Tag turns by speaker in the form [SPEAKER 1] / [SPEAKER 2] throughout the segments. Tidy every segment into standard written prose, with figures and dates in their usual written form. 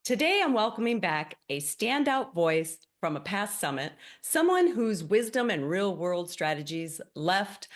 [SPEAKER 1] Today, I'm welcoming back a standout voice from a past summit, someone whose wisdom and real world strategies left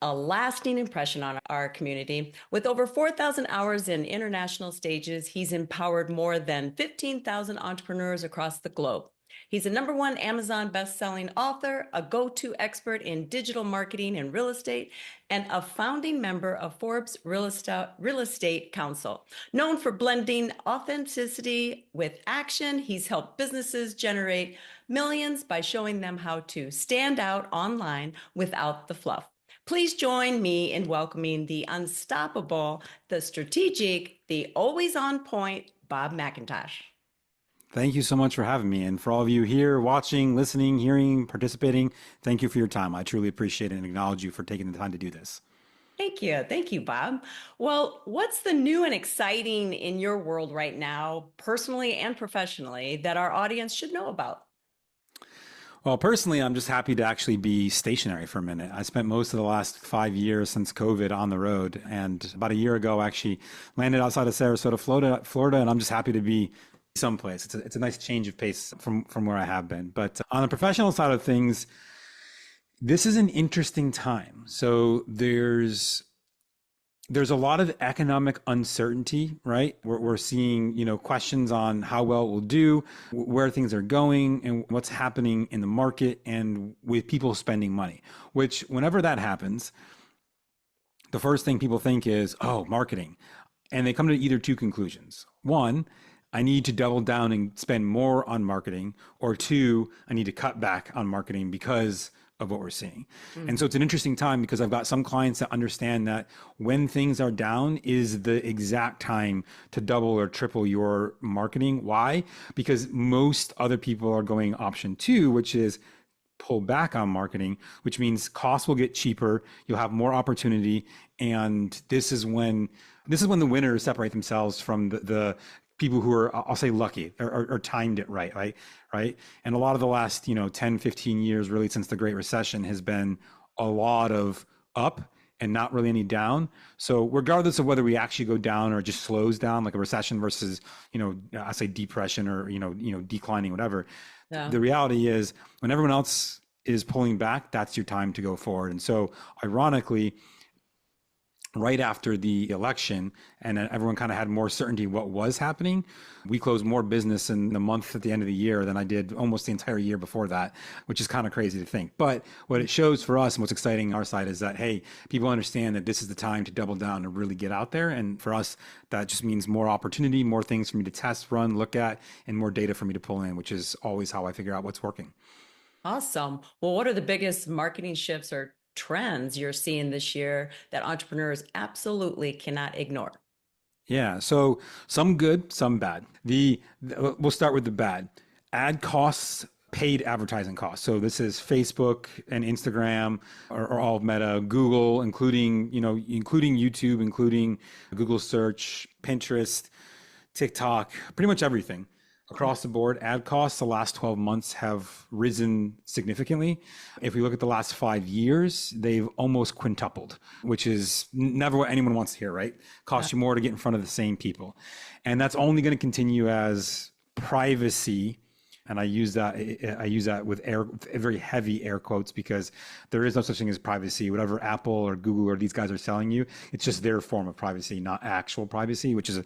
[SPEAKER 1] a lasting impression on our community. With over 4,000 hours in international stages, he's empowered more than 15,000 entrepreneurs across the globe. He's a #1 Amazon best-selling author, a go-to expert in digital marketing and real estate, and a founding member of Forbes Real Estate Council. Known for blending authenticity with action, he's helped businesses generate millions by showing them how to stand out online without the fluff. Please join me in welcoming the unstoppable, the strategic, the always on point, Bob McIntosh.
[SPEAKER 2] Thank you so much for having me. And for all of you here watching, listening, hearing, participating, thank you for your time. I truly appreciate it and acknowledge you for taking the time to do this.
[SPEAKER 1] Thank you. Thank you, Bob. Well, what's the new and exciting in your world right now, personally and professionally, that our audience should know about?
[SPEAKER 2] Well, personally, I'm just happy to actually be stationary for a minute. I spent most of the last 5 years since COVID on the road. And about a year ago, I actually landed outside of Sarasota, Florida, and I'm just happy to be someplace. It's a nice change of pace from where I have been. But on the professional side of things, this is an interesting time. So there's a lot of economic uncertainty, right? We're seeing, questions on how well it will do, where things are going, and what's happening in the market and with people spending money, which whenever that happens, the first thing people think is, oh, marketing. And they come to either two conclusions. One, I need to double down and spend more on marketing, or two, I need to cut back on marketing because of what we're seeing. And so it's an interesting time because I've got some clients that understand that when things are down is the exact time to double or triple your marketing. Why? Because most other people are going option two, which is pull back on marketing, which means costs will get cheaper. You'll have more opportunity. And this is when the winners separate themselves from the people who are, I'll say, lucky or timed it right. And a lot of the last, 10, 15 years, really since the Great Recession, has been a lot of up and not really any down. So regardless of whether we actually go down or just slows down, like a recession versus, I say depression or, declining, whatever.
[SPEAKER 1] Yeah.
[SPEAKER 2] The reality is when everyone else is pulling back, that's your time to go forward. And so ironically, right after the election and everyone kind of had more certainty what was happening, we closed more business in the month at the end of the year than I did almost the entire year before that, which is kind of crazy to think. But what it shows for us and what's exciting on our side is that, hey, people understand that this is the time to double down and really get out there. And for us, that just means more opportunity, more things for me to test, run, look at, and more data for me to pull in, which is always how I figure out what's working.
[SPEAKER 1] Awesome. Well, what are the biggest marketing shifts or trends you're seeing this year that entrepreneurs absolutely cannot ignore?
[SPEAKER 2] Yeah, so some good, some bad. We'll start with the bad. Ad costs, paid advertising costs. So this is Facebook and Instagram, or all of Meta, Google, including YouTube, including Google search, Pinterest, TikTok, pretty much everything. Across the board, ad costs the last 12 months have risen significantly. If we look at the last 5 years, they've almost quintupled, which is never what anyone wants to hear, right? Costs you more to get in front of the same people. And that's only going to continue as privacy. And I use that with very heavy air quotes, because there is no such thing as privacy. Whatever Apple or Google or these guys are selling you, it's just their form of privacy, not actual privacy, which is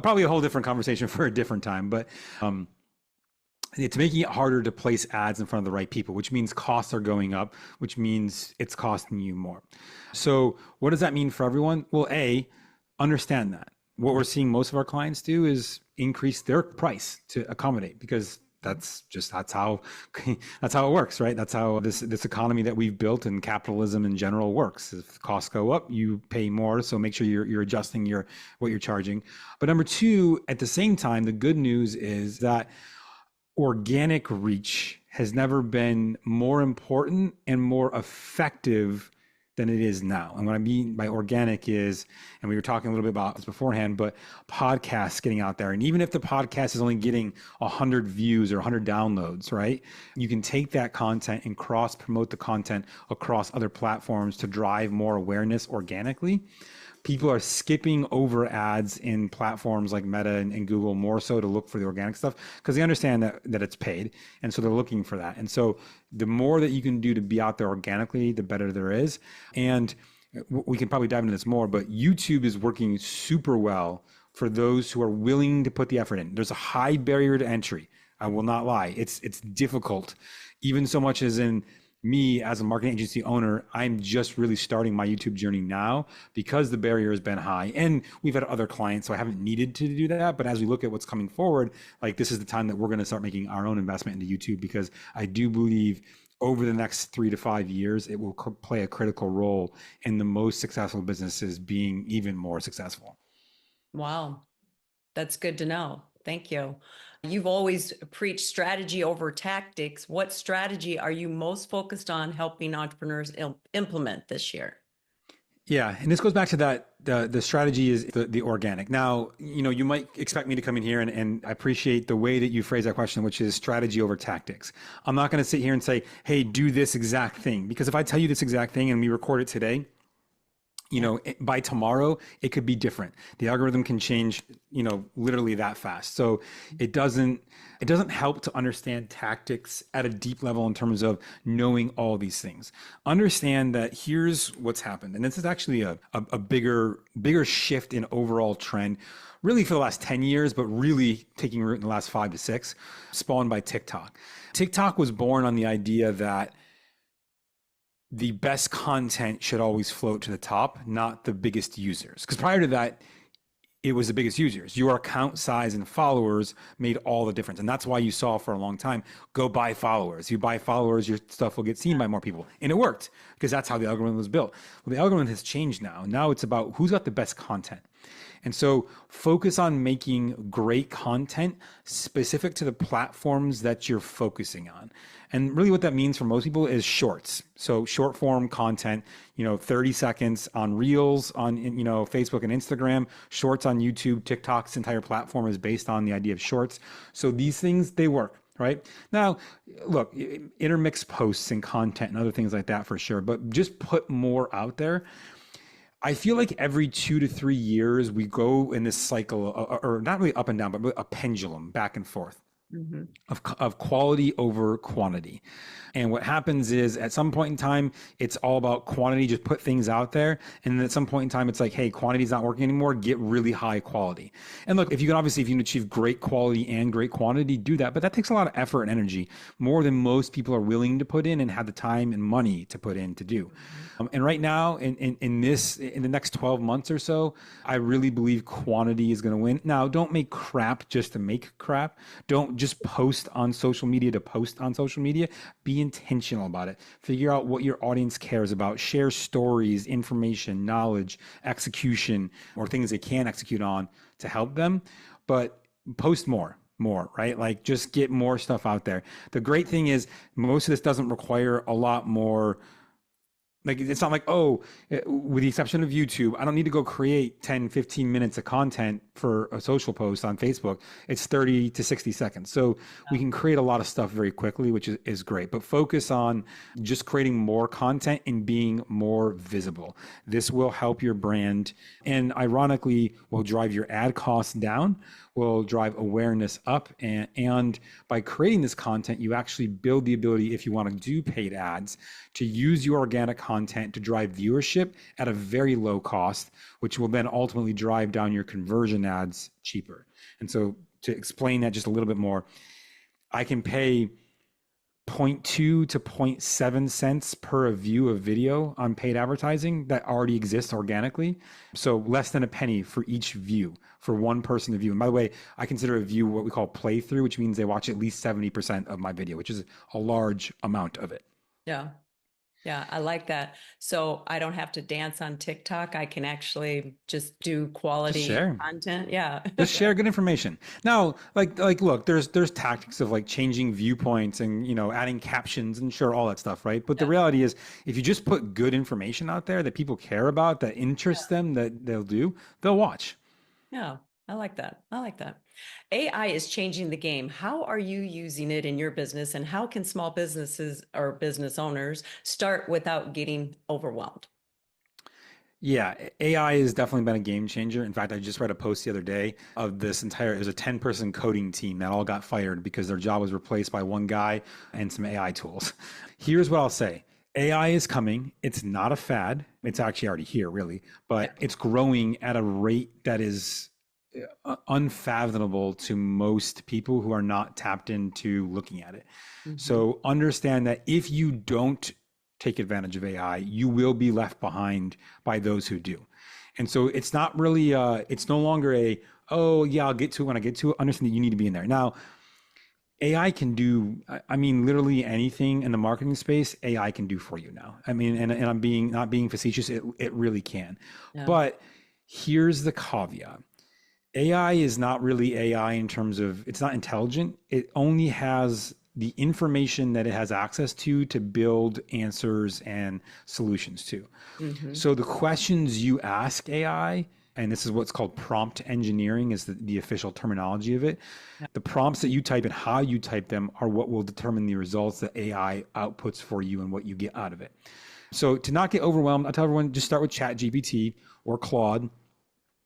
[SPEAKER 2] probably a whole different conversation for a different time. But it's making it harder to place ads in front of the right people, which means costs are going up, which means it's costing you more. So what does that mean for everyone? Well, understand that. What we're seeing most of our clients do is increase their price to accommodate, because that's how it works, right? That's how this economy that we've built and capitalism in general works. If costs go up, you pay more. So make sure you're adjusting what you're charging. But number two, at the same time, the good news is that organic reach has never been more important and more effective than it is now. And what I mean by organic is, and we were talking a little bit about this beforehand, but podcasts getting out there. And even if the podcast is only getting 100 views or 100 downloads, right? You can take that content and cross promote the content across other platforms to drive more awareness organically. People are skipping over ads in platforms like Meta and Google more so to look for the organic stuff because they understand that it's paid. And so they're looking for that. And so the more that you can do to be out there organically, the better there is. And we can probably dive into this more, but YouTube is working super well for those who are willing to put the effort in. There's a high barrier to entry. I will not lie. It's difficult, even so much as in me as a marketing agency owner, I'm just really starting my YouTube journey now because the barrier has been high. And we've had other clients, so I haven't needed to do that. But as we look at what's coming forward, like this is the time that we're going to start making our own investment into YouTube because I do believe over the next 3 to 5 years, it will play a critical role in the most successful businesses being even more successful.
[SPEAKER 1] Wow. That's good to know. Thank you. You've always preached strategy over tactics. What strategy are you most focused on helping entrepreneurs implement this year?
[SPEAKER 2] Yeah, and this goes back to that the strategy is the organic. Now, you might expect me to come in here and I appreciate the way that you phrase that question, which is strategy over tactics. I'm not going to sit here and say, "Hey, do this exact thing," because if I tell you this exact thing and we record it today, by tomorrow, it could be different. The algorithm can change, literally that fast. So it doesn't help to understand tactics at a deep level in terms of knowing all these things. Understand that here's what's happened. And this is actually a bigger shift in overall trend, really for the last 10 years, but really taking root in the last 5 to 6, spawned by TikTok. TikTok was born on the idea that the best content should always float to the top, not the biggest users. Because prior to that, it was the biggest users. Your account size and followers made all the difference. And that's why you saw for a long time, go buy followers. You buy followers, your stuff will get seen by more people. And it worked because that's how the algorithm was built. Well, the algorithm has changed now. Now it's about who's got the best content. And so focus on making great content specific to the platforms that you're focusing on. And really what that means for most people is shorts. So short form content, 30 seconds on Reels on, Facebook and Instagram, shorts on YouTube, TikTok's entire platform is based on the idea of shorts. So these things, they work. Right now, look, intermix posts and content and other things like that for sure, but just put more out there. I feel like every 2 to 3 years we go in this cycle, or not really up and down, but a pendulum back and forth
[SPEAKER 1] Mm-hmm.
[SPEAKER 2] of quality over quantity. And what happens is at some point in time, it's all about quantity, just put things out there. And then at some point in time, it's like, hey, quantity's not working anymore, get really high quality. And look, if you can achieve great quality and great quantity, do that. But that takes a lot of effort and energy, more than most people are willing to put in and have the time and money to put in to do. And right now, in the next 12 months or so, I really believe quantity is going to win. Now, don't make crap just to make crap. Don't just post on social media to post on social media. Be intentional about it. Figure out what your audience cares about. Share stories, information, knowledge, execution, or things they can execute on to help them. But post more, right? Like just get more stuff out there. The great thing is most of this doesn't require a lot more. Like, it's not like, with the exception of YouTube, I don't need to go create 10, 15 minutes of content for a social post on Facebook. It's 30 to 60 seconds. So we can create a lot of stuff very quickly, which is great. But focus on just creating more content and being more visible. This will help your brand and ironically will drive your ad costs down, will drive awareness up. And by creating this content, you actually build the ability, if you want to do paid ads, to use your organic content to drive viewership at a very low cost, which will then ultimately drive down your conversion ads cheaper. And so to explain that just a little bit more, I can pay 0.2 to 0.7 cents per view of video on paid advertising that already exists organically. So less than a penny for each view for one person to view. And by the way, I consider a view what we call playthrough, which means they watch at least 70% of my video, which is a large amount of it.
[SPEAKER 1] Yeah. Yeah, I like that. So I don't have to dance on TikTok. I can actually just do
[SPEAKER 2] Just
[SPEAKER 1] quality
[SPEAKER 2] share.
[SPEAKER 1] content. Yeah.
[SPEAKER 2] Just share good information. Now, look, there's tactics of like changing viewpoints and adding captions and sure all that stuff, right? But the reality is, if you just put good information out there that people care about, that interests them, that they'll watch.
[SPEAKER 1] Yeah, I like that. I like that. AI is changing the game. How are you using it in your business, and how can small businesses or business owners start without getting overwhelmed?
[SPEAKER 2] Yeah, AI has definitely been a game changer. In fact, I just read a post the other day of this entire, it was a 10-person coding team that all got fired because their job was replaced by one guy and some AI tools. Here's what I'll say. AI is coming. It's not a fad. It's actually already here, really,
[SPEAKER 1] Yeah.
[SPEAKER 2] but it's growing at a rate that is unfathomable to most people who are not tapped into looking at it.
[SPEAKER 1] Hmm.
[SPEAKER 2] So understand that if you don't take advantage of AI, you will be left behind by those who do. And so it's not really it's no longer a, oh yeah, I'll get to it when I get to it. Understand that you need to be in there. Now, AI can do, I mean, literally anything in the marketing space, AI can do for you now. I mean, and I'm being not being facetious, it really can.
[SPEAKER 1] Yeah.
[SPEAKER 2] But here's the caveat. AI is not really AI in terms of it's not intelligent. It only has the information that it has access to build answers and solutions to.
[SPEAKER 1] Hmm.
[SPEAKER 2] So the questions you ask AI, and this is what's called prompt engineering, is the official terminology of it. The prompts that you type and how you type them are what will determine the results that AI outputs for you and what you get out of it. So to not get overwhelmed, I tell everyone just start with ChatGPT or Claude.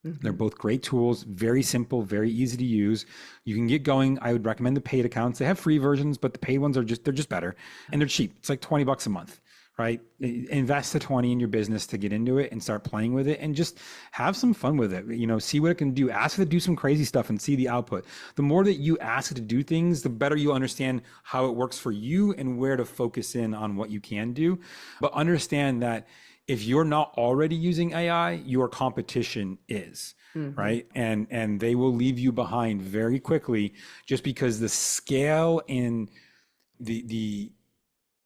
[SPEAKER 2] They're
[SPEAKER 1] Hmm.
[SPEAKER 2] both great tools, very simple, very easy to use. You can get going. I would recommend the paid accounts. They have free versions, but the paid ones are just they're just better and they're cheap. It's like 20 bucks a month, right? Invest the 20 in your business to get into it and start playing with it and just have some fun with it. You know, see what it can do. Ask it to do some crazy stuff and see the output. The more that you ask it to do things, the better you'll understand how it works for you and where to focus in on what you can do. But understand that if you're not already using AI, your competition is,
[SPEAKER 1] Hmm.
[SPEAKER 2] right? And they will leave you behind very quickly just because the scale and the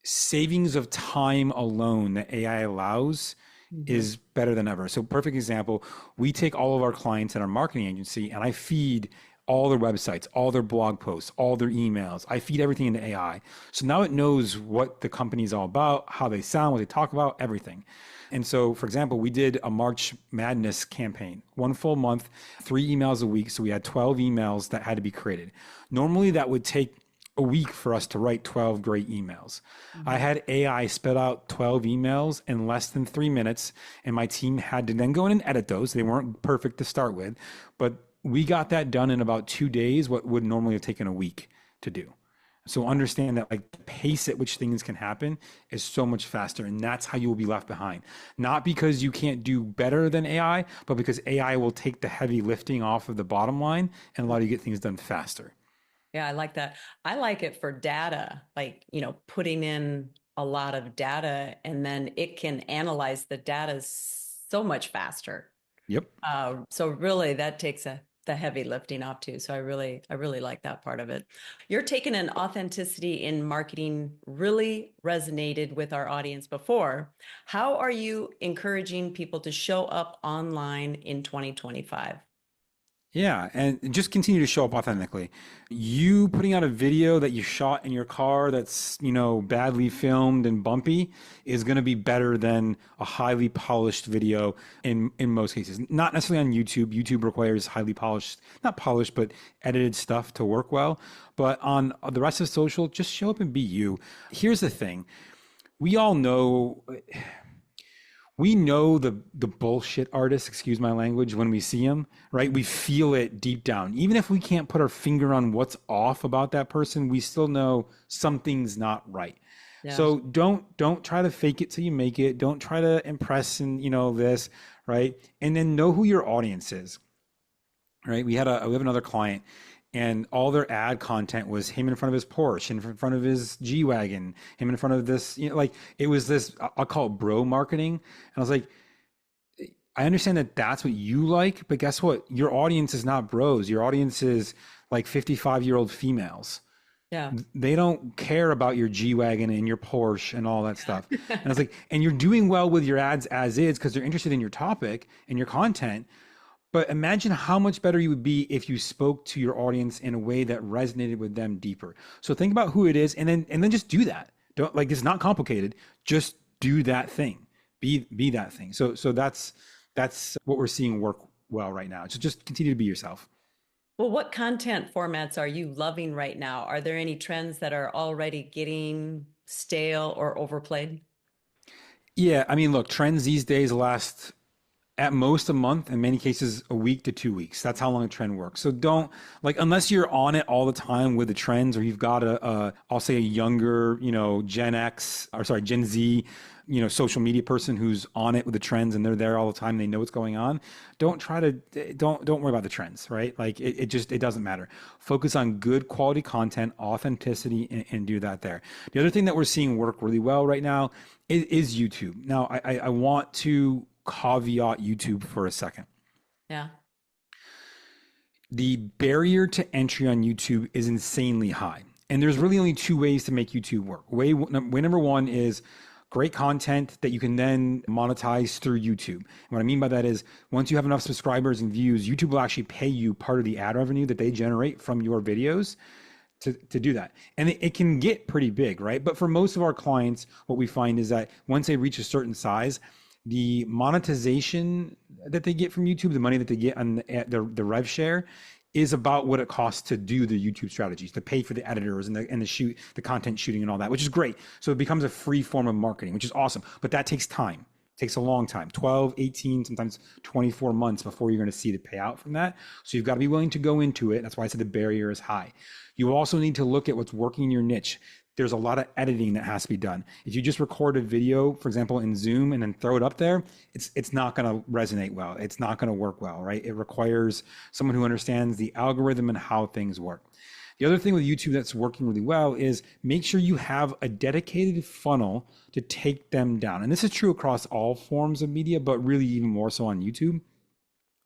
[SPEAKER 2] savings of time alone that AI allows
[SPEAKER 1] Hmm.
[SPEAKER 2] is better than ever. So perfect example, we take all of our clients at our marketing agency and I feed all their websites, all their blog posts, all their emails. I feed everything into AI. So now it knows what the company's all about, how they sound, what they talk about, everything. And so, for example, we did a March Madness campaign, one full month, 3 emails a week. So we had 12 emails that had to be created. Normally, that would take a week for us to write 12 great emails. I
[SPEAKER 1] Hmm.
[SPEAKER 2] had AI spit out 12 emails in less than 3 minutes, and my team had to then go in and edit those. They weren't perfect to start with, but we got that done in about 2 days, what would normally have taken a week to do. So
[SPEAKER 1] Wow.
[SPEAKER 2] understand that like the pace at which things can happen is so much faster, and that's how you will be left behind. Not because you can't do better than AI, but because AI will take the heavy lifting off of the bottom line and allow you to get things done faster.
[SPEAKER 1] Yeah, I like that. I like it for data, like, putting in a lot of data and then it can analyze the data so much faster.
[SPEAKER 2] Yep.
[SPEAKER 1] So really that takes the heavy lifting off too. So I really like that part of it. You're taking an authenticity in marketing really resonated with our audience before. How are you encouraging people to show up online in 2025?
[SPEAKER 2] Yeah, and just continue to show up authentically. You putting out a video that you shot in your car that's, badly filmed and bumpy is going to be better than a highly polished video in most cases. Not necessarily on YouTube. YouTube requires highly polished, not polished, but edited stuff to work well. But on the rest of social, just show up and be you. Here's the thing. We all know we know the bullshit artists, excuse my language, when we see them, right? We feel it deep down. Even if we can't put our finger on what's off about that person, we still know something's not right.
[SPEAKER 1] Yeah.
[SPEAKER 2] So don't try to fake it till you make it. Don't try to impress and this, right? And then know who your audience is, right? We have another client and all their ad content was him in front of his Porsche, in front of his G-Wagon, him in front of this, like it was this, I'll call it bro marketing. And I was like, I understand that that's what you like, but guess what? Your audience is not bros. Your audience is like 55-year-old females.
[SPEAKER 1] Yeah.
[SPEAKER 2] They don't care about your G-Wagon and your Porsche and all that stuff. And I was like, and you're doing well with your ads as is because they're interested in your topic and your content. But imagine how much better you would be if you spoke to your audience in a way that resonated with them deeper. So think about who it is and then just do that. Don't like it's not complicated. Just do that thing. Be that thing. So that's what we're seeing work well right now. So just continue to be yourself.
[SPEAKER 1] Well, what content formats are you loving right now? Are there any trends that are already getting stale or overplayed?
[SPEAKER 2] Yeah, I mean, look, trends these days last at most a month, in many cases a week to 2 weeks. That's how long a trend works. So don't, like, unless you're on it all the time with the trends, or you've got I'll say a younger, Gen X, or sorry, Gen Z, social media person who's on it with the trends and they're there all the time. They know what's going on. Don't worry about the trends, right? Like it doesn't matter. Focus on good quality content, authenticity, and do that there. The other thing that we're seeing work really well right now is YouTube. Now, I want to caveat YouTube for a second.
[SPEAKER 1] Yeah.
[SPEAKER 2] The barrier to entry on YouTube is insanely high. And there's really only two ways to make YouTube work. Way number one is great content that you can then monetize through YouTube. And what I mean by that is once you have enough subscribers and views, YouTube will actually pay you part of the ad revenue that they generate from your videos to do that. And it can get pretty big, right? But for most of our clients, what we find is that once they reach a certain size, the monetization that they get from YouTube, the money that they get on the rev share, is about what it costs to do the YouTube strategies, to pay for the editors and the content shooting and all that, which is great. So it becomes a free form of marketing, which is awesome. But that takes time. It takes a long time, 12, 18, sometimes 24 months before you're going to see the payout from that. So you've got to be willing to go into it. That's why I said the barrier is high. You also need to look at what's working in your niche. There's a lot of editing that has to be done. If you just record a video, for example, in Zoom and then throw it up there, it's not going to resonate well. It's not going to work well, right? It requires someone who understands the algorithm and how things work. The other thing with YouTube that's working really well is make sure you have a dedicated funnel to take them down. And this is true across all forms of media, but really even more so on YouTube,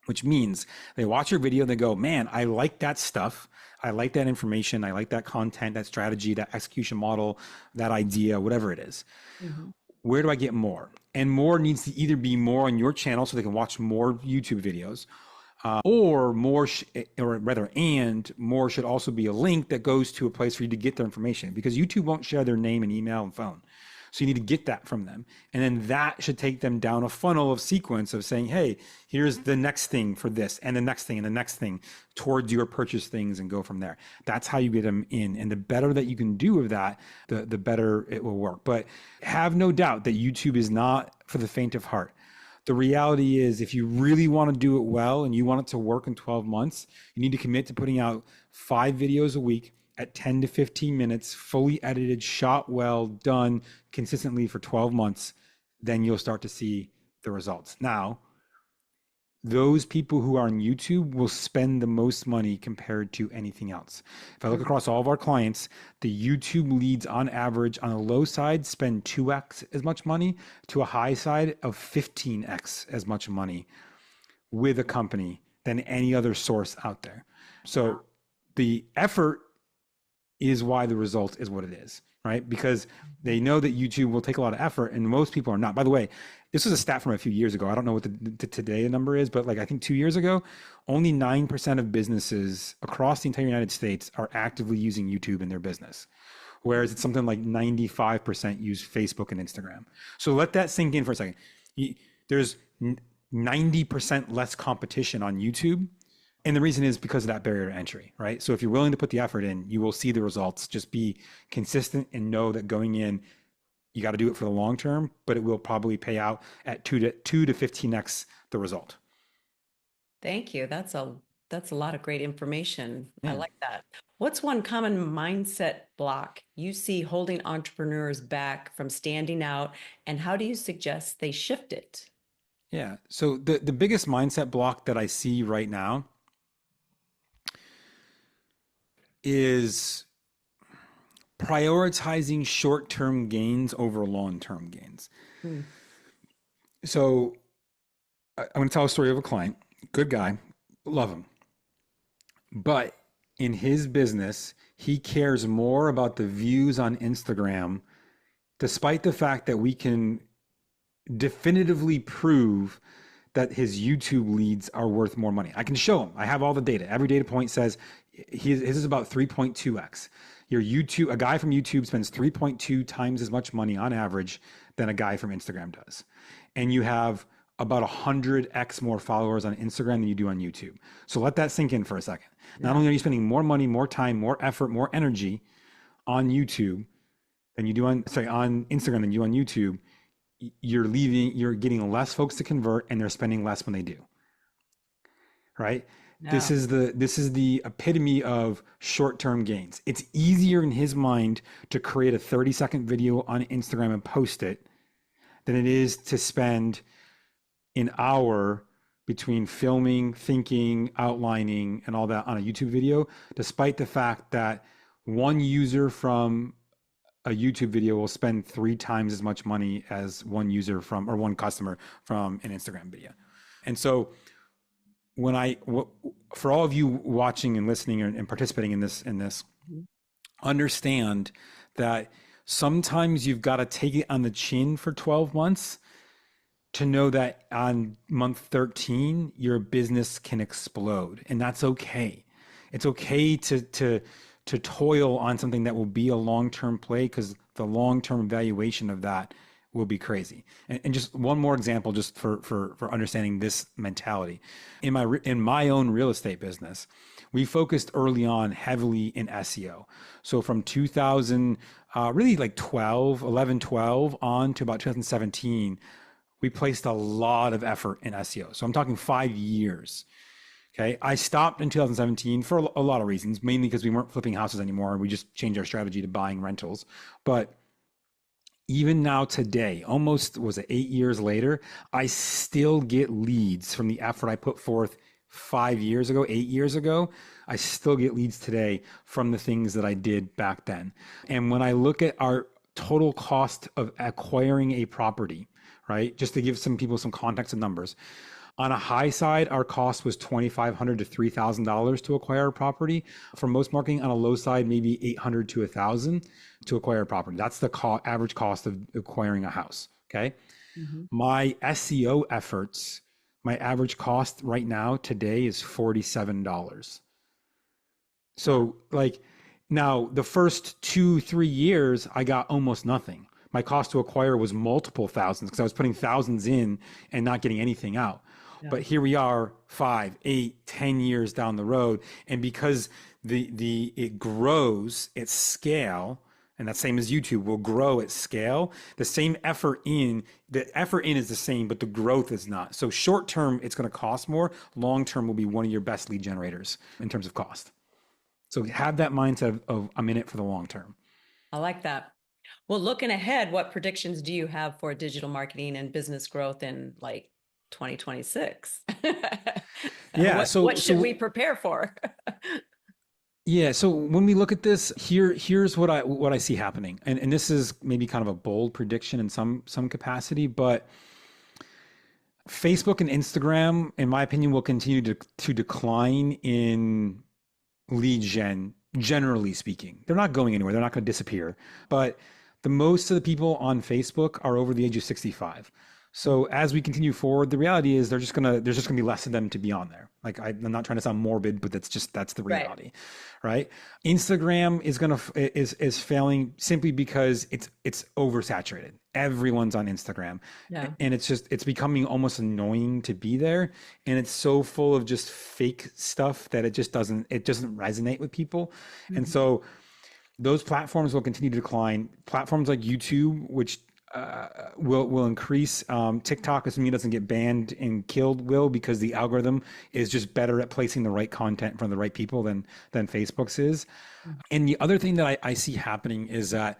[SPEAKER 2] which means they watch your video, they go, man, I like that stuff. I like that information. I like that content, that strategy, that execution model, that idea, whatever it is. Mm-hmm. Where do I get more? And more needs to either be more on your channel so they can watch more YouTube videos, or more should also be a link that goes to a place for you to get their information, because YouTube won't share their name and email and phone. So you need to get that from them. And then that should take them down a funnel of sequence of saying, hey, here's the next thing for this and the next thing and the next thing towards your purchase things, and go from there. That's how you get them in. And the better that you can do of that, the better it will work. But have no doubt that YouTube is not for the faint of heart. The reality is, if you really want to do it well and you want it to work in 12 months, you need to commit to putting out 5 videos a week at 10 to 15 minutes, fully edited, shot well, done consistently for 12 months. Then you'll start to see the results. Now, those people who are on YouTube will spend the most money compared to anything else. If I look across all of our clients, the YouTube leads on average on a low side spend 2x as much money to a high side of 15x as much money with a company than any other source out there. So the effort is why the result is what it is, right? Because they know that YouTube will take a lot of effort, and most people are not. By the way, this was a stat from a few years ago. I don't know what the today number is, but like I think 2 years ago, only 9% of businesses across the entire United States are actively using YouTube in their business. Whereas it's something like 95% use Facebook and Instagram. So let that sink in for a second. There's 90% less competition on YouTube. And the reason is because of that barrier to entry, right? So if you're willing to put the effort in, you will see the results. Just be consistent and know that going in, you got to do it for the long term, but it will probably pay out at 2 to 15x the result.
[SPEAKER 1] Thank you. That's a lot of great information.
[SPEAKER 2] Yeah.
[SPEAKER 1] I like that. What's one common mindset block you see holding entrepreneurs back from standing out, and how do you suggest they shift it?
[SPEAKER 2] Yeah. So the biggest mindset block that I see right now is prioritizing short-term gains over long-term gains. So I'm going to tell a story of a client, good guy, love him. But in his business, he cares more about the views on Instagram, despite the fact that we can definitively prove that his YouTube leads are worth more money. I can show him. I have all the data. Every data point says his is about 3.2x. A guy from YouTube spends 3.2 times as much money on average than a guy from Instagram does. And you have about 100x more followers on Instagram than you do on YouTube. So let that sink in for a second. Not only are you spending more money, more time, more effort, more energy on YouTube than you do on Instagram than you do on YouTube, you're getting less folks to convert and they're spending less when they do, right?
[SPEAKER 1] Yeah.
[SPEAKER 2] This is the epitome of short-term gains. It's easier in his mind to create a 30-second video on Instagram and post it than it is to spend an hour between filming, thinking, outlining, and all that on a YouTube video, despite the fact that one user from a YouTube video will spend 3 times as much money as one user from, or one customer from an Instagram video. And so for all of you watching and listening and participating in this, understand that sometimes you've got to take it on the chin for 12 months to know that on month 13, your business can explode, and that's okay. It's okay to toil on something that will be a long-term play, because the long-term valuation of that will be crazy. And just one more example, just for understanding this mentality. In my own real estate business, we focused early on heavily in SEO. So from 2000, really like 11, 12 on to about 2017, we placed a lot of effort in SEO. So I'm talking 5 years. Okay. I stopped in 2017 for a lot of reasons, mainly because we weren't flipping houses anymore, and we just changed our strategy to buying rentals. But even now today, almost 8 years later, I still get leads from the effort I put forth 5 years ago, 8 years ago. I still get leads today from the things that I did back then. And when I look at our total cost of acquiring a property, right, just to give some people some context and numbers, on a high side, our cost was $2,500 to $3,000 to acquire a property. For most marketing, on a low side, maybe $800 to $1,000 to acquire a property. That's the average cost of acquiring a house. Okay. Mm-hmm. My SEO efforts, my average cost right now today is $47. So like now the first 2-3 years, I got almost nothing. My cost to acquire was multiple thousands because I was putting thousands in and not getting anything out. Yeah. But here we are 5, 8, 10 years down the road. And because it grows at scale, and that's same as YouTube will grow at scale, the effort in is the same, but the growth is not. So short term, it's going to cost more. Long term will be one of your best lead generators in terms of cost. So have that mindset of I'm in it for the long term.
[SPEAKER 1] I like that. Well, looking ahead, what predictions do you have for digital marketing and business growth in like 2026?
[SPEAKER 2] Yeah.
[SPEAKER 1] What should we prepare for?
[SPEAKER 2] Yeah. So when we look at this, here's what I see happening. And this is maybe kind of a bold prediction in some capacity, but Facebook and Instagram, in my opinion, will continue to decline in lead gen, generally speaking. They're not going anywhere. They're not going to disappear. But most of the people on Facebook are over the age of 65. So as we continue forward, the reality is there's just gonna be less of them to be on there. Like I'm not trying to sound morbid, but that's the reality, right? Instagram is failing simply because it's oversaturated. Everyone's on Instagram, and it's becoming almost annoying to be there, and it's so full of just fake stuff that it doesn't resonate with people, and so those platforms will continue to decline. Platforms like YouTube, which will increase. TikTok, assuming it doesn't get banned and killed, will, because the algorithm is just better at placing the right content in front of the right people than Facebook's is. And the other thing that I see happening is that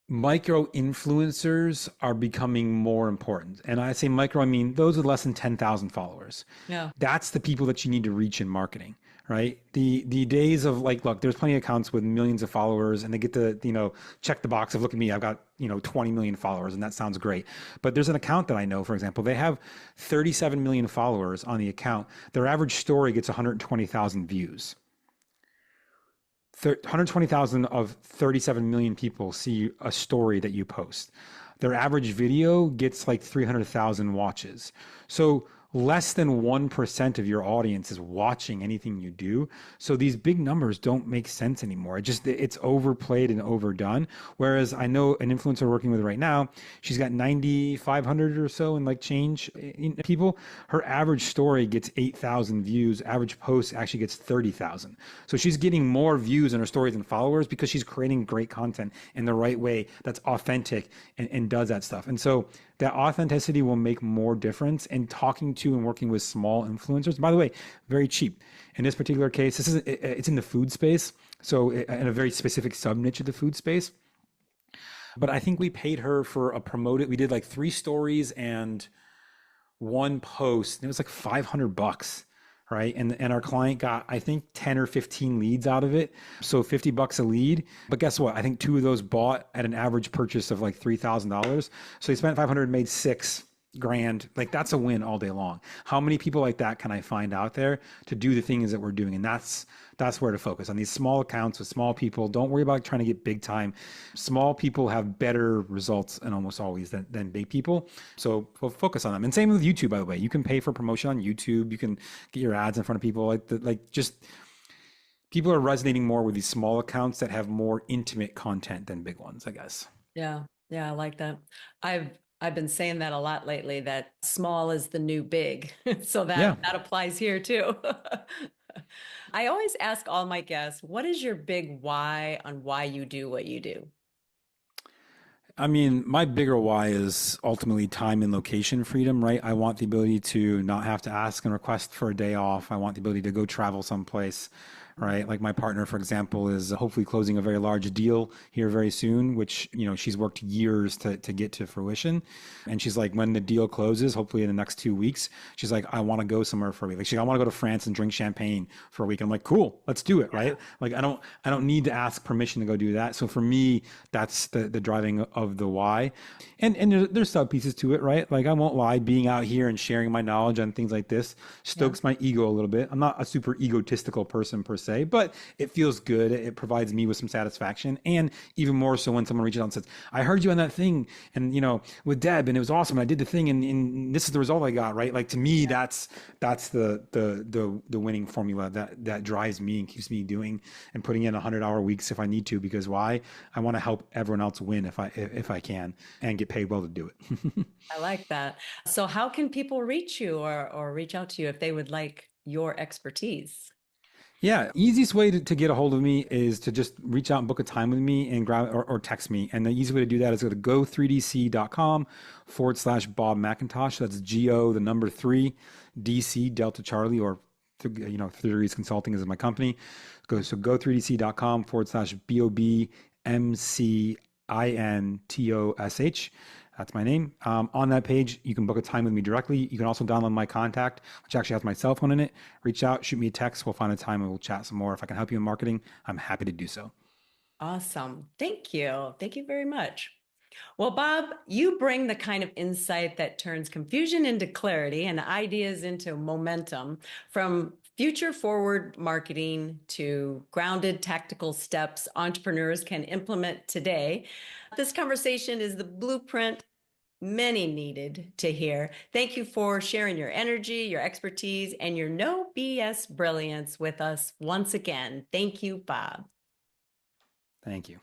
[SPEAKER 2] micro influencers are becoming more important. And I say micro, I mean those with less than 10,000 followers. Yeah. That's the people that you need to reach in marketing, right? The days of like, look, there's plenty of accounts with millions of followers and they get to, check the box of, look at me, I've got, 20 million followers, and that sounds great. But there's an account that I know, for example, they have 37 million followers on the account. Their average story gets 120,000 views. 120,000 of 37 million people see a story that you post. Their average video gets like 300,000 watches. So less than 1% of your audience is watching anything you do. So these big numbers don't make sense anymore. It's overplayed and overdone. Whereas I know an influencer we're working with right now, she's got 9,500 or so and like change in people. Her average story gets 8,000 views. Average post actually gets 30,000. So she's getting more views on her stories and followers because she's creating great content in the right way that's authentic and does that stuff. And so that authenticity will make more difference. And talking to and working with small influencers, by the way, very cheap. In this particular case, it's in the food space, so in a very specific sub niche of the food space. But I think we paid her for a promoted. We did like 3 stories and one post. And it was like $500, right? And our client got, I think, 10 or 15 leads out of it. So $50 a lead. But guess what? I think 2 of those bought at an average purchase of like $3,000. So they spent 500, made 6 grand. Like that's a win all day long. How many people like that can I find out there to do the things that we're doing? And that's where to focus on these small accounts with small people. Don't worry about trying to get big time. Small people have better results and almost always than big people. So we'll focus on them. And same with YouTube, by the way. You can pay for promotion on YouTube. You can get your ads in front of people. Just people are resonating more with these small accounts that have more intimate content than big ones, I guess.
[SPEAKER 1] Yeah. Yeah, I like that. I've been saying that a lot lately, that small is the new big. So
[SPEAKER 2] Yeah.
[SPEAKER 1] that applies here too. I always ask all my guests, what is your big why on why you do what you do?
[SPEAKER 2] I mean, my bigger why is ultimately time and location freedom, right? I want the ability to not have to ask and request for a day off. I want the ability to go travel someplace, right? Like my partner, for example, is hopefully closing a very large deal here very soon, which, she's worked years to get to fruition. And she's like, when the deal closes, hopefully in the next 2 weeks, she's like, I want to go somewhere for a week. I want to go to France and drink champagne for a week. I'm like, cool, let's do it, right? Like I don't need to ask permission to go do that. So for me, that's the driving of the why. And there's sub pieces to it, right? Like I won't lie, being out here and sharing my knowledge on things like this stokes my ego a little bit. I'm not a super egotistical person per se, but it feels good. It provides me with some satisfaction. And even more so when someone reaches out and says, I heard you on that thing and with Deb and it was awesome. And I did the thing and this is the result I got, right? Like to me, that's the winning formula that drives me and keeps me doing and putting in 100-hour weeks if I need to, because why? I want to help everyone else win if I can and get paid well to do it.
[SPEAKER 1] I like that. So how can people reach you or reach out to you if they would like your expertise?
[SPEAKER 2] Yeah, easiest way to get a hold of me is to just reach out and book a time with me and grab or text me. And the easy way to do that is go to go3dc.com/Bob McIntosh. That's GO, the number 3, DC, Delta Charlie, or 3 Degrees Consulting is my company. go3dc.com/BOBMCINTOSH. That's my name. On that page, you can book a time with me directly. You can also download my contact, which actually has my cell phone in it. Reach out, shoot me a text. We'll find a time and we'll chat some more. If I can help you in marketing, I'm happy to do so.
[SPEAKER 1] Awesome. Thank you. Thank you very much. Well, Bob, you bring the kind of insight that turns confusion into clarity and ideas into momentum, from future forward marketing to grounded tactical steps entrepreneurs can implement today. This conversation is the blueprint many needed to hear. Thank you for sharing your energy, your expertise, and your no BS brilliance with us once again. Thank you, Bob.
[SPEAKER 2] Thank you.